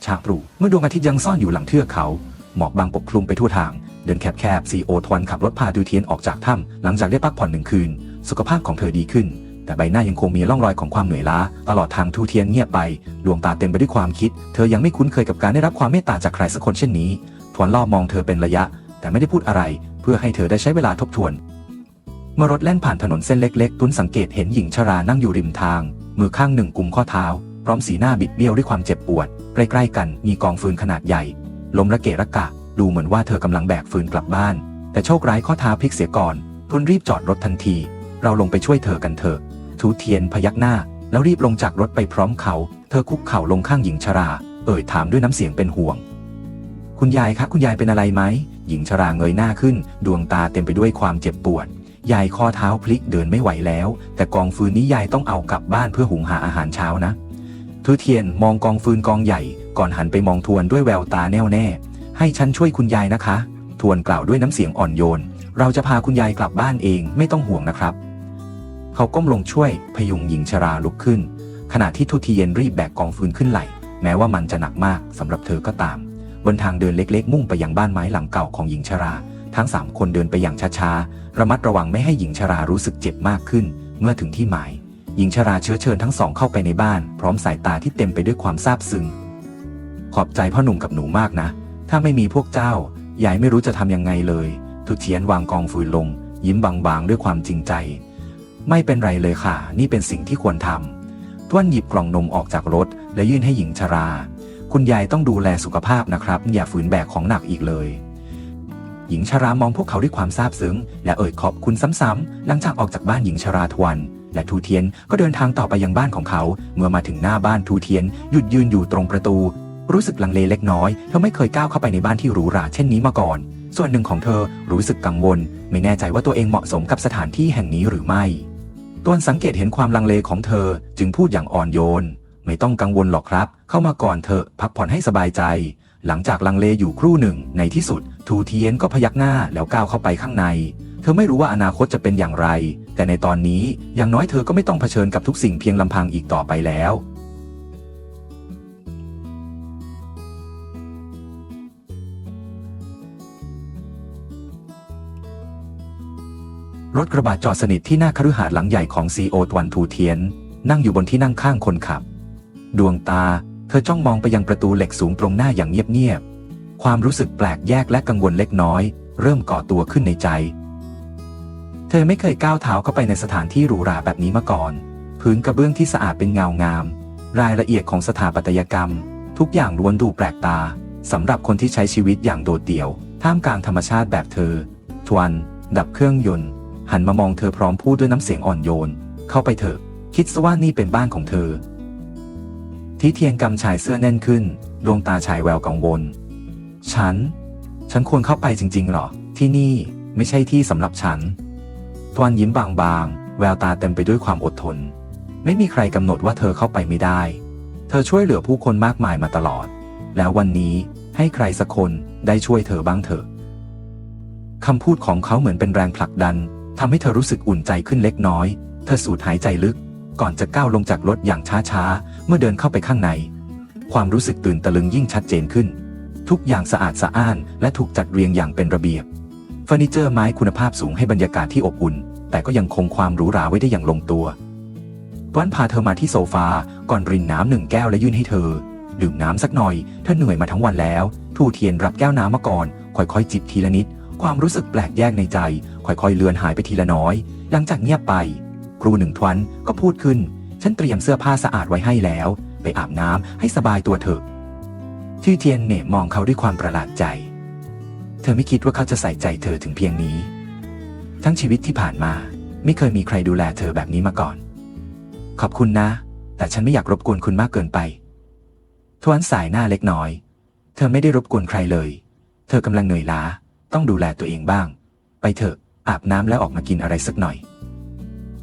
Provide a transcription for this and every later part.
เช้าตรู่เมื่อดวงอาทิตย์ยังซ่อนอยู่หลังเทือกเขาหมอกบางปกคลุมไปทั่วทางเดินแคบๆซีโอทวนขับรถพาดูเทียนออกจากถ้ำหลังจากได้พักผ่อน1 คืนสุขภาพของเธอดีขึ้นแต่ใบหน้ายังคงมีร่องรอยของความเหนื่อยล้าตลอดทางทูเทียนเงียบไปดวงตาเต็มไปด้วยความคิดเธอยังไม่คุ้นเคยกับการได้รับความเมตตาจากใครสักคนเช่นนี้ทวนรอบมองเธอเป็นระยะแต่ไม่ได้พูดอะไรเพื่อให้เธอได้ใช้เวลาทบทวนเมื่อรถแล่นผ่านถนนเส้นเล็กๆตุนสังเกตเห็นหญิงชรานั่งอยู่ริมทางมือข้างหนึ่งกุมข้อเท้าพร้อมสีหน้าบิดเบี้ยวด้วยความเจ็บปวดใกล้ๆกันมีกองฟืนขนาดใหญ่ล้มระเกะระกะดูเหมือนว่าเธอกำลังแบกฟืนกลับบ้านแต่โชคร้ายข้อเท้าพลิกเสียก่อนตุนรีบจอดรถทันทีเราลงไปช่วยเธอกันเถอะทูเทียนพยักหน้าแล้วรีบลงจากรถไปพร้อมเขาเธอคุกเข่าลงข้างหญิงชราถามด้วยน้ำเสียงเป็นห่วงคุณยายคะคุณยายเป็นอะไรไหมหญิงชราเงยหน้าขึ้นดวงตาเต็มไปด้วยความเจ็บปวดยายข้อเท้าพลิกเดินไม่ไหวแล้วแต่กองฟืนนี้ยายต้องเอากลับบ้านเพื่อหุงหาอาหารเช้านะทูเทียนมองกองฟืนกองใหญ่ก่อนหันไปมองทวนด้วยแววตาแน่วแน่ให้ฉันช่วยคุณยายนะคะทวนกล่าวด้วยน้ำเสียงอ่อนโยนเราจะพาคุณยายกลับบ้านเองไม่ต้องห่วงนะครับเขาก้มลงช่วยพยุงหญิงชราลุกขึ้นขณะที่ทูเทียนรีบแบกกองฟืนขึ้นไหล่แม้ว่ามันจะหนักมากสำหรับเธอก็ตามบนทางเดินเล็กๆมุ่งไปยังบ้านไม้หลังเก่าของหญิงชราทั้ง3 คนเดินไปอย่างช้าๆระมัดระวังไม่ให้หญิงชรารู้สึกเจ็บมากขึ้นเมื่อถึงที่หมายหญิงชราเชื้อเชิญทั้ง2เข้าไปในบ้านพร้อมสายตาที่เต็มไปด้วยความซาบซึ้งขอบใจพ่อหนุ่มกับหนูมากนะถ้าไม่มีพวกเจ้ายายไม่รู้จะทำยังไงเลยทูเทียนวางกองฟืนลงยิ้มบางๆด้วยความจริงใจไม่เป็นไรเลยค่ะนี่เป็นสิ่งที่ควรทำต้วนหยิบกล่องนมออกจากรถและยื่นให้หญิงชราคุณยายต้องดูแลสุขภาพนะครับอย่าฝืนแบกของหนักอีกเลยหญิงชรามองพวกเขาด้วยความซาบซึ้งและขอบคุณซ้ำๆหลังจากออกจากบ้านหญิงชราทวนและทูเทียนก็เดินทางต่อไปยังบ้านของเขาเมื่อมาถึงหน้าบ้านทูเทียนหยุดยืนอยู่ตรงประตูรู้สึกลังเลเล็กน้อยเธอไม่เคยก้าวเข้าไปในบ้านที่หรูหราเช่นนี้มาก่อนส่วนหนึ่งของเธอรู้สึกกังวลไม่แน่ใจว่าตัวเองเหมาะสมกับสถานที่แห่งนี้หรือไม่ต้นสังเกตเห็นความลังเลของเธอจึงพูดอย่างอ่อนโยนไม่ต้องกังวลหรอกครับเข้ามาก่อนเถอะพักผ่อนให้สบายใจหลังจากลังเลอยู่ครู่หนึ่งในที่สุดทูเทียนก็พยักหน้าแล้วก้าวเข้าไปข้างในเธอไม่รู้ว่าอนาคตจะเป็นอย่างไรแต่ในตอนนี้อย่างน้อยเธอก็ไม่ต้องเผชิญกับทุกสิ่งเพียงลำพังอีกต่อไปแล้วรถกระบะจอดสนิทที่หน้าคฤหาสน์หลังใหญ่ของซีโอตวันทูเทียนนั่งอยู่บนที่นั่งข้างคนขับดวงตาเธอจ้องมองไปยังประตูเหล็กสูงตรงหน้าอย่างเงียบๆความรู้สึกแปลกแยกและกังวลเล็กน้อยเริ่มก่อตัวขึ้นในใจเธอไม่เคยก้าวเท้าเข้าไปในสถานที่หรูหราแบบนี้มาก่อนพื้นกระเบื้องที่สะอาดเป็นเงางามรายละเอียดของสถาปัตยกรรมทุกอย่างล้วนดูแปลกตาสำหรับคนที่ใช้ชีวิตอย่างโดดเดี่ยวท่ามกลางธรรมชาติแบบเธอทวนดับเครื่องยนต์หันมามองเธอพร้อมพูดด้วยน้ำเสียงอ่อนโยนเข้าไปเถอะคิดซะว่านี่เป็นบ้านของเธอทีเทียนกำชายเสื้อแน่นขึ้นดวงตาฉายแววกังวลฉันควรเข้าไปจริงๆหรอที่นี่ไม่ใช่ที่สำหรับฉันทวนยิ้มบางๆแววตาเต็มไปด้วยความอดทนไม่มีใครกำหนดว่าเธอเข้าไปไม่ได้เธอช่วยเหลือผู้คนมากมายมาตลอดแล้ววันนี้ให้ใครสักคนได้ช่วยเธอบ้างเถอะคำพูดของเขาเหมือนเป็นแรงผลักดันทำให้เธอรู้สึกอุ่นใจขึ้นเล็กน้อยเธอสูดหายใจลึกก่อนจะก้าวลงจากรถอย่างช้าๆเมื่อเดินเข้าไปข้างในความรู้สึกตื่นตะลึงยิ่งชัดเจนขึ้นทุกอย่างสะอาดสะอ้านและถูกจัดเรียงอย่างเป็นระเบียบเฟอร์นิเจอร์ไม้คุณภาพสูงให้บรรยากาศที่อบอุ่นแต่ก็ยังคงความหรูหราไว้ได้อย่างลงตัวต้วนพาเธอมาที่โซฟาก่อนรินน้ำ1 แก้วและยื่นให้เธอดื่มน้ำสักหน่อยเธอเหนื่อยมาทั้งวันแล้วทูเทียนรับแก้วน้ำมาก่อนค่อยๆจิบทีละนิดความรู้สึกแปลกแยกในใจค่อยๆเลือนหายไปทีละน้อยหลังจากเงียบไปครู1 ทวนก็พูดขึ้นฉันเตรียมเสื้อผ้าสะอาดไว้ให้แล้วไปอาบน้ำให้สบายตัวเถอะชื่อเทียนเน่มองเขาด้วยความประหลาดใจเธอไม่คิดว่าเขาจะใส่ใจเธอถึงเพียงนี้ทั้งชีวิตที่ผ่านมาไม่เคยมีใครดูแลเธอแบบนี้มาก่อนขอบคุณนะแต่ฉันไม่อยากรบกวนคุณมากเกินไปทวนสายหน้าเล็กน้อยเธอไม่ได้รบกวนใครเลยเธอกำลังเหนื่อยล้าต้องดูแลตัวเองบ้างไปเถอะอาบน้ำแล้วออกมากินอะไรสักหน่อย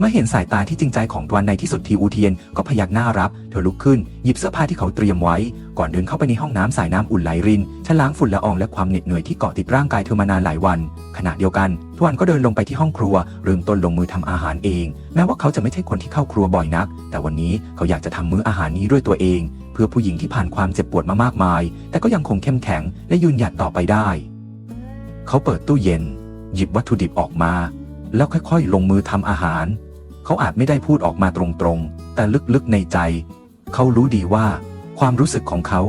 เมื่อเห็นสายตาที่จริงใจของตวนในที่สุดทีอูเทียนก็พยักหน้ารับเธอลุกขึ้นหยิบเสื้อผ้าที่เขาเตรียมไว้ก่อนเดินเข้าไปในห้องน้ำสายน้ำอุ่นไหลรินชะล้างฝุ่นละอองและความเหน็ดเหนื่อยที่เกาะติดร่างกายเธอมานานหลายวันขณะเดียวกันตวนก็เดินลงไปที่ห้องครัวเริ่มต้นลงมือทำอาหารเองแม้ว่าเขาจะไม่ใช่คนที่เข้าครัวบ่อยนักแต่วันนี้เขาอยากจะทำมื้ออาหารนี้ด้วยตัวเองเพื่อผู้หญิงที่ผ่านความเจ็บปวดมามากมายแต่ก็ยังคงเข้มแข็งและยืนหยัดต่อไปได้เขาเปิดตู้เย็นหยิบวัตถุดิบออกมาแล้วค่อยๆลงมือทำอาหารเขาอาจไม่ได้พูดออกมาตรงๆแต่ลึกๆในใจเขารู้ดีว่าความรู้สึกของเขา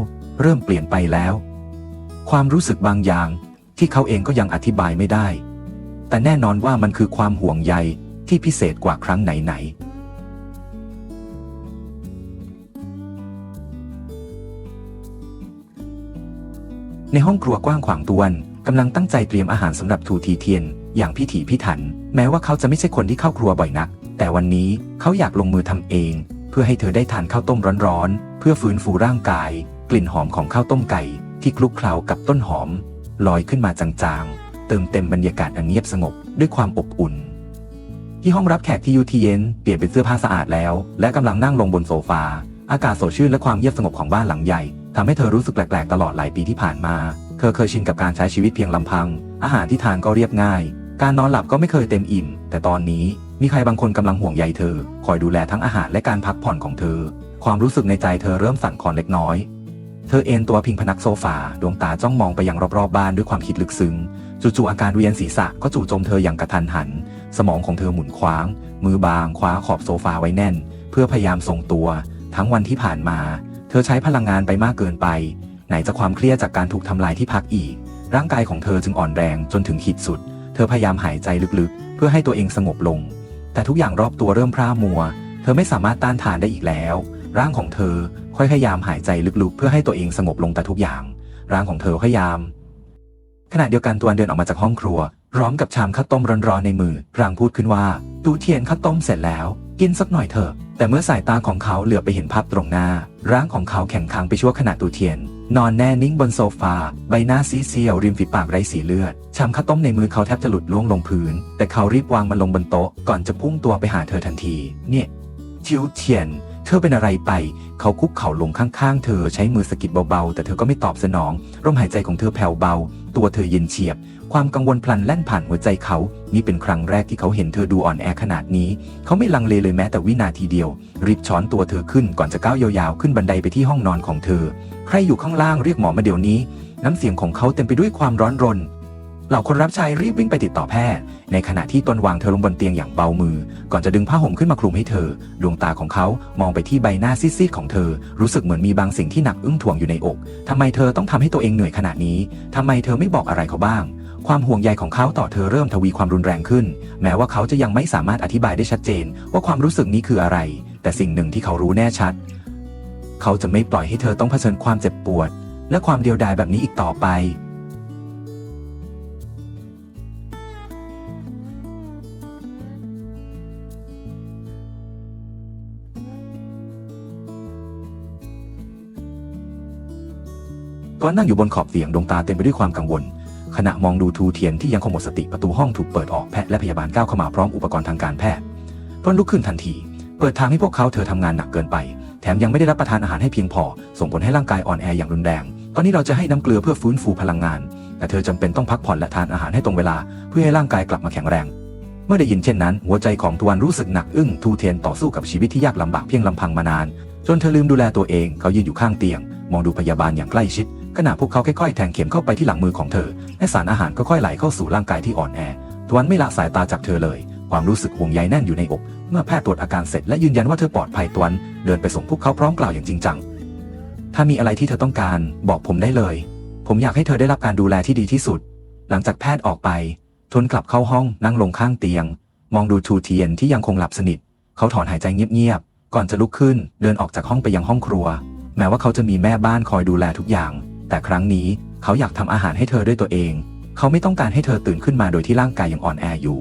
เริ่มเปลี่ยนไปแล้วความรู้สึกบางอย่างที่เขาเองก็ยังอธิบายไม่ได้แต่แน่นอนว่ามันคือความห่วงใยที่พิเศษกว่าครั้งไหนๆในห้องครัวกว้างขวางตวนกำลังตั้งใจเตรียมอาหารสำหรับทูทีเทียนอย่างพิถีพิถันแม้ว่าเขาจะไม่ใช่คนที่เข้าครัวบ่อยนักแต่วันนี้เขาอยากลงมือทำเองเพื่อให้เธอได้ทานข้าวต้มร้อนๆเพื่อฟื้นฟูร่างกายกลิ่นหอมของข้าวต้มไก่ที่คลุกเคล้ากับต้นหอมลอยขึ้นมาจางๆเติมเต็มบรรยากาศอันเงียบสงบด้วยความอบอุ่นที่ห้องรับแขกที่ยูทีเย็นเปลี่ยนเป็นเสื้อผ้าสะอาดแล้วและกำลังนั่งลงบนโซฟาอากาศสดชื่นและความเงียบสงบของบ้านหลังใหญ่ทำให้เธอรู้สึกแปลกๆตลอดหลายปีที่ผ่านมาเธอเคยชินกับการใช้ชีวิตเพียงลำพังอาหารที่ทานก็เรียบง่ายการนอนหลับก็ไม่เคยเต็มอิ่มแต่ตอนนี้มีใครบางคนกำลังห่วงใยเธอคอยดูแลทั้งอาหารและการพักผ่อนของเธอความรู้สึกในใจเธอเริ่มสั่นคลอนเล็กน้อยเธอเอนตัวพิงพนักโซฟาดวงตาจ้องมองไปยังรอบๆบ้านด้วยความคิดลึกซึ้งจู่ๆอาการเวียนศีรษะก็จู่โจมเธออย่างกระทันหันสมองของเธอหมุนคว้างมือบางคว้าขอบโซฟาไว้แน่นเพื่อพยายามทรงตัวทั้งวันที่ผ่านมาเธอใช้พลังงานไปมากเกินไปไหนจะความเครียดจากการถูกทำลายที่พักอีกร่างกายของเธอจึงอ่อนแรงจนถึงขีดสุดเธอพยายามหายใจลึกๆเพื่อให้ตัวเองสงบลงแต่ทุกอย่างรอบตัวเริ่มพร่ามัวเธอไม่สามารถต้านทานได้อีกแล้วร่างของเธอค่อยพยายามหายใจลึกๆเพื่อให้ตัวเองสงบลงแต่ทุกอย่างร่างของเธอพยายามขณะเดียวกันตวนเดินออกมาจากห้องครัวพร้อมกับชามข้าวต้มร้อนๆในมือพลางพูดขึ้นว่าตูเทียนข้าวต้มเสร็จแล้วกินสักหน่อยเถอะแต่เมื่อสายตาของเขาเหลือบไปเห็นภาพตรงหน้าร่างของเขาแข็งขังไปชั่วขณะตูเทียนนอนแน่นิ่งบนโซฟาใบหน้าซีเซียวริมฝีปากไร้สีเลือดชามข้าวต้มในมือเขาแทบจะหลุดล่วงลงพื้นแต่เขารีบวางมันลงบนโต๊ะก่อนจะพุ่งตัวไปหาเธอทันทีเนี่ยจิวเทียนเธอเป็นอะไรไปเขาคุกเข่าลงข้างๆเธอใช้มือสะกิดเบาๆแต่เธอก็ไม่ตอบสนองลมหายใจของเธอแผ่วเบาตัวเธอเย็นเฉียบความกังวลพลันแล่นผ่านหัวใจเขานี่เป็นครั้งแรกที่เขาเห็นเธอดูอ่อนแอขนาดนี้เขาไม่ลังเลเลยแม้แต่วินาทีเดียวรีบช้อนตัวเธอขึ้นก่อนจะก้าวยาวๆขึ้นบันไดไปที่ห้องนอนของเธอใครอยู่ข้างล่างเรียกหมอมาเดี๋ยวนี้น้ำเสียงของเขาเต็มไปด้วยความร้อนรนเหล่าคนรับใช้รีบวิ่งไปติดต่อแพทย์ในขณะที่ตนวางเธอลงบนเตียงอย่างเบามือก่อนจะดึงผ้าห่มขึ้นมาคลุมให้เธอดวงตาของเขามองไปที่ใบหน้าซีดๆของเธอรู้สึกเหมือนมีบางสิ่งที่หนักอึ้งถ่วงอยู่ในอกทำไมเธอต้องทำให้ตัวเองเหนื่อยขนาดนี้ทำไมเธอไม่บอกอะไรเขาบ้างความห่วงใยของเขาต่อเธอเริ่มทวีความรุนแรงขึ้นแม้ว่าเขาจะยังไม่สามารถอธิบายได้ชัดเจนว่าความรู้สึกนี้คืออะไรแต่สิ่งหนึ่งที่เขารู้แน่ชัดเขาจะไม่ปล่อยให้เธอต้องเผชิญความเจ็บปวดและความเดียวดายแบบนี้อีกต่อไปตอนนั่งอยู่บนขอบเตียงดวงตาเต็มไปด้วยความกังวลขณะมองดูทูเทียนที่ยังคงหมดสติประตูห้องถูกเปิดออกแพทย์และพยาบาลก้าวเข้ามาพร้อมอุปกรณ์ทางการแพทย์ตอนลุกขึ้นทันทีเปิดทางให้พวกเขาเธอทำงานหนักเกินไปแถมยังไม่ได้รับประทานอาหารให้เพียงพอส่งผลให้ร่างกายอ่อนแออย่างรุนแรงตอนนี้เราจะให้น้ำเกลือเพื่อฟื้นฟูพลังงานแต่เธอจำเป็นต้องพักผ่อนและทานอาหารให้ตรงเวลาเพื่อให้ร่างกายกลับมาแข็งแรงเมื่อได้ยินเช่นนั้นหัวใจของตวนรู้สึกหนักอึ้งทูเทียนต่อสู้กับชีวิตที่ยากลำบากเพียงลำพังมานานจนเธอลืมดูแลตัวเองเขายืนอยู่ข้างเตียงมองดูพยาบาลอย่างใกล้ชิดขณะพวกเขาค่อยๆแทงเข็มเข้าไปที่หลังมือของเธอและสารอาหารก็ค่อยไหลเข้าสู่ร่างกายที่อ่อนแอตวนไม่ละสายตาจากเธอเลยความรู้สึกห่วงใยแน่นอยู่ในอกเมื่อแพทย์ตรวจอาการเสร็จและยืนยันว่าเธอปลอดภัยตวนเดินไปส่งพวกเขาพร้อมกล่าวอย่างจริงจังถ้ามีอะไรที่เธอต้องการบอกผมได้เลยผมอยากให้เธอได้รับการดูแลที่ดีที่สุดหลังจากแพทย์ออกไปทนกลับเข้าห้องนั่งลงข้างเตียงมองดูทูเทียนที่ยังคงหลับสนิทเขาถอนหายใจเงียบๆก่อนจะลุกขึ้นเดินออกจากห้องไปยังห้องครัวแม้ว่าเขาจะมีแม่บ้านคอยดูแลทุกอย่างแต่ครั้งนี้เขาอยากทำอาหารให้เธอด้วยตัวเองเขาไม่ต้องการให้เธอตื่นขึ้นมาโดยที่ร่างกายยังอ่อนแออยู่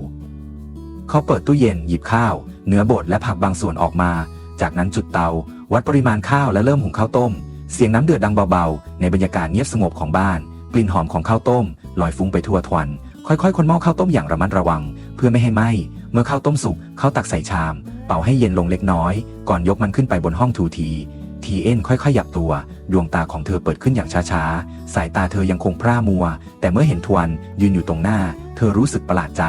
เขาเปิดตู้เย็นหยิบข้าวเนื้อบดและผักบางส่วนออกมาจากนั้นจุดเตาวัดปริมาณข้าวและเริ่มหุงข้าวต้มเสียงน้ำเดือดดังเบาๆในบรรยากาศเงียบสงบของบ้านกลิ่นหอมของข้าวต้มลอยฟุ้งไปทั่วทวันค่อยๆคนหม้อข้าวต้มอย่างระมัดระวังเพื่อไม่ให้ไหม้ เมื่อข้าวต้มสุกเขาตักใส่ชามเป่าให้เย็นลงเล็กน้อยก่อนยกมันขึ้นไปบนห้องทูทีเอ็นค่อยๆหยับตัวดวงตาของเธอเปิดขึ้นอย่างช้าๆสายตาเธอยังคงพร่ามัวแต่เมื่อเห็นทวนยืนอยู่ตรงหน้าเธอรู้สึกประหลาดใจ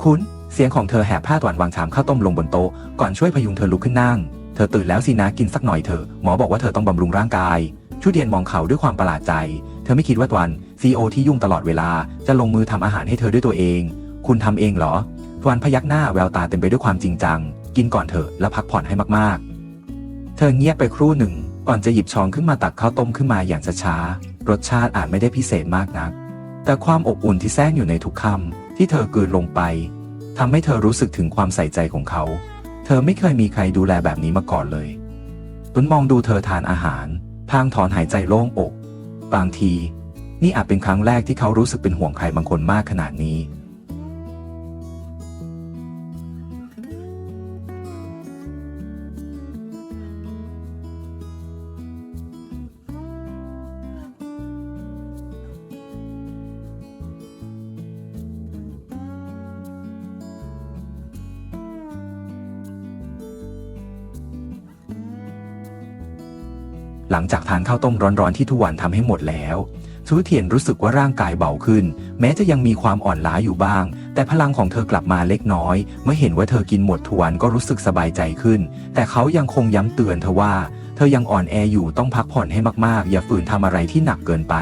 คุณเสียงของเธอแหบผ้าตวนวางชามข้าวต้มลงบนโต๊ะก่อนช่วยพยุงเธอลุกขึ้นนั่งเธอตื่นแล้วสินะกินสักหน่อยเถอะหมอบอกว่าเธอต้องบำรุงร่างกายชูเดียนมองเขาด้วยความประหลาดใจเธอไม่คิดว่าตวนซีโอที่ยุ่งตลอดเวลาจะลงมือทำอาหารให้เธอด้วยตัวเองคุณทำเองเหรอตวนพยักหน้าแววตาเต็มไปด้วยความจริงจังกินก่อนเถอะแล้วพักผ่อนให้มากๆเธอเงียบไปครู่หนึ่งก่อนจะหยิบช้อนขึ้นมาตักข้าวต้มขึ้นมาอย่างช้าๆรสชาติอาจไม่ได้พิเศษมากนักแต่ความอบอุ่นที่แทรกอยู่ในทุกคำที่เธอกลืนลงไปทำให้เธอรู้สึกถึงความใส่ใจของเขาเธอไม่เคยมีใครดูแลแบบนี้มาก่อนเลยตุนมองดูเธอทานอาหารพลางถอนหายใจโล่งอกบางทีนี่อาจเป็นครั้งแรกที่เขารู้สึกเป็นห่วงใครบางคนมากขนาดนี้หลังจากทานข้าวต้มร้อนๆที่ทุกวันทำให้หมดแล้วซูเทียนรู้สึกว่าร่างกายเบาขึ้นแม้จะยังมีความอ่อนล้าอยู่บ้างแต่พลังของเธอกลับมาเล็กน้อยเมื่อเห็นว่าเธอกินหมดทุกวันก็รู้สึกสบายใจขึ้นแต่เขายังคงย้ำเตือนเธอว่าเธอยังอ่อนแออยู่ต้องพักผ่อนให้มากๆอย่าฝืนทำอะไรที่หนักเกินไป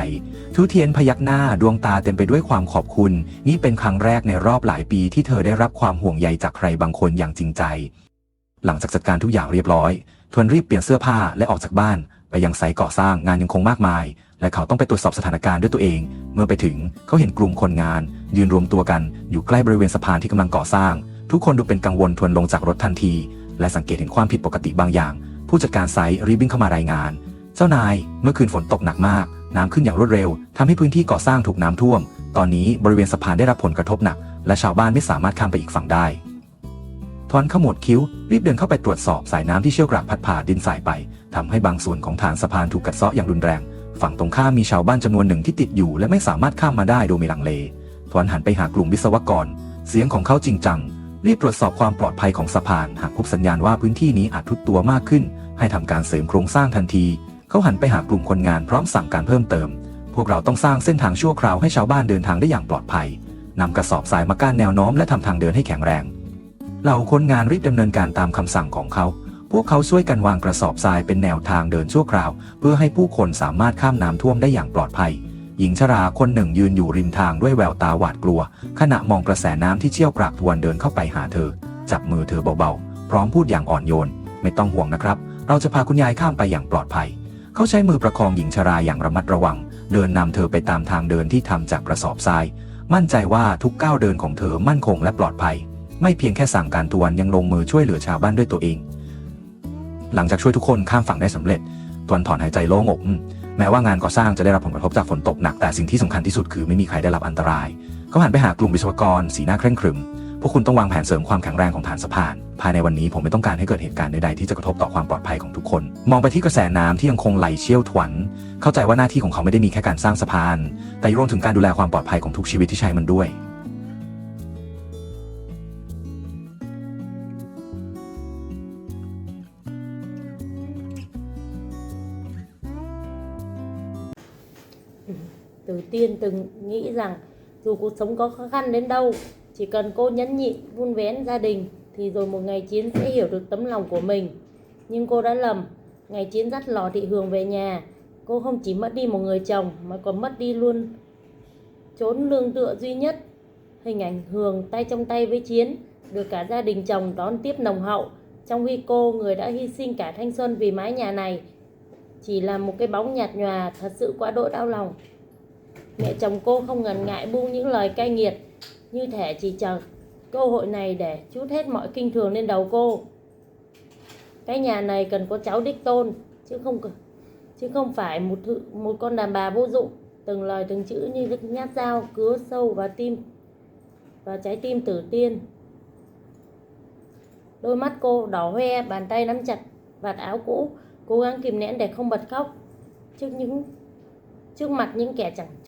ทูเทียนพยักหน้าดวงตาเต็มไปด้วยความขอบคุณนี่เป็นครั้งแรกในรอบหลายปีที่เธอได้รับความห่วงใยจากใครบางคนอย่างจริงใจหลังจากจัดการทุกอย่างเรียบร้อยทวนรีบเปลี่ยนเสื้อผ้าและออกจากบ้านไปยังไซต์ก่อสร้างงานยังคงมากมายและเขาต้องไปตรวจสอบสถานการณ์ด้วยตัวเองเมื่อไปถึงเขาเห็นกลุ่มคนงานยืนรวมตัวกันอยู่ใกล้บริเวณสะพานที่กำลังก่อสร้างทุกคนดูเป็นกังวลทวนลงจากรถทันทีและสังเกตเห็นความผิดปกติบางอย่างผู้จัดการไซต์รีบวิ่งเข้ามารายงานเจ้านายเมื่อคืนฝนตกหนักมากน้ำขึ้นอย่างรวดเร็วทำให้พื้นที่ก่อสร้างถูกน้ำท่วมตอนนี้บริเวณสะพานได้รับผลกระทบหนักและชาวบ้านไม่สามารถข้ามไปอีกฝั่งได้ทวนขมวดคิ้วรีบเดินเข้าไปตรวจสอบสายน้ำที่เชี่ยวกรากพัดผ่าดินทรายไปทำให้บางส่วนของฐานสะพานถูกกัดเซาะอย่างรุนแรงฝั่งตรงข้ามมีชาวบ้านจำนวนหนึ่งที่ติดอยู่และไม่สามารถข้ามมาได้โดยไม่ลังเลทวนหันไปหากลุ่มวิศวกรเสียงของเขาจริงจังรีบตรวจสอบความปลอดภัยของสะพานหากพบสัญญาณว่าพื้นที่นี้อาจทรุดตัวมากขึ้นให้ทำการเสริมโครงสร้างทันทีเขาหันไปหากลุ่มคนงานพร้อมสั่งการเพิ่มเติมพวกเราต้องสร้างเส้นทางชั่วคราวให้ชาวบ้านเดินทางได้อย่างปลอดภัยนำกระสอบทรายมากั้นแนวโน้มและทำทางเดินให้แข็งแรงเหล่าคนงานรีบดำเนินการตามคำสั่งของเขาพวกเขาช่วยกันวางกระสอบทรายเป็นแนวทางเดินชั่วคราวเพื่อให้ผู้คนสามารถข้ามน้ำท่วมได้อย่างปลอดภัยหญิงชราคนหนึ่งยืนอยู่ริมทางด้วยแววตาหวาดกลัวขณะมองกระแสน้ำที่เชี่ยวกรากทวนเดินเข้าไปหาเธอจับมือเธอเบาๆพร้อมพูดอย่างอ่อนโยนไม่ต้องห่วงนะครับเราจะพาคุณยายข้ามไปอย่างปลอดภัยเขาใช้มือประคองหญิงชราอย่างระมัดระวังเดินนำเธอไปตามทางเดินที่ทำจากกระสอบทรายมั่นใจว่าทุกก้าวเดินของเธอมั่นคงและปลอดภัยไม่เพียงแค่สั่งการทวนยังลงมือช่วยเหลือชาวบ้านด้วยตัวเองหลังจากช่วยทุกคนข้ามฝั่งได้สำเร็จทวนถอนหายใจโล่งอกแม้ว่างานก่อสร้างจะได้รับผลกระทบจากฝนตกหนักแต่สิ่งที่สำคัญที่สุดคือไม่มีใครได้รับอันตรายเขาหันไปหากลุ่มวิศวกรสีหน้าเคร่งครึมพวกคุณต้องวางแผนเสริมความแข็งแรงของฐานสะพานภายในวันนี้ผมไม่ต้องการให้เกิดเหตุการณ์ใดๆที่จะกระทบต่อความปลอดภัยของทุกคนมองไปที่กระแสน้ำที่ยังคงไหลเชี่ยวถวนเข้าใจว่าหน้าที่ของเขาไม่ได้มีแค่การสร้างสะพานแต่รวมถึงการดูแลความปลอดภัยของทุกชีวิตที่ใช้มันด้วยTừ tiên từng nghĩ rằng dù cuộc sống có khó khăn đến đâu, chỉ cần cô nhẫn nhịn, vun vén gia đình thì rồi một ngày Chiến sẽ hiểu được tấm lòng của mình. Nhưng cô đã lầm, ngày Chiến dắt Lò Thị Hường về nhà, cô không chỉ mất đi một người chồng mà còn mất đi luôn chốn lương tựa duy nhất. Hình ảnh Hường tay trong tay với Chiến được cả gia đình chồng đón tiếp nồng hậu, trong khi cô, người đã hy sinh cả thanh xuân vì mái nhà này, chỉ là một cái bóng nhạt nhòa, thật sự quá đỗi đau lòng. Mẹ chồng cô không ngần ngại buông những lời cay nghiệt, như thể chỉ chờ cơ hội này để trút hết mọi kinh thường lên đầu cô. Cái nhà này cần có cháu đích tôn, chứ không phải một con đàn bà vô dụng. Từng lời từng chữ như nhát dao cứa sâu vào trái tim Tử Tiên. Đôi mắt cô đỏ hoe, bàn tay nắm chặt vạt áo cũ, cố gắng kìm nén để không bật khóc trước mặt những kẻ chẳng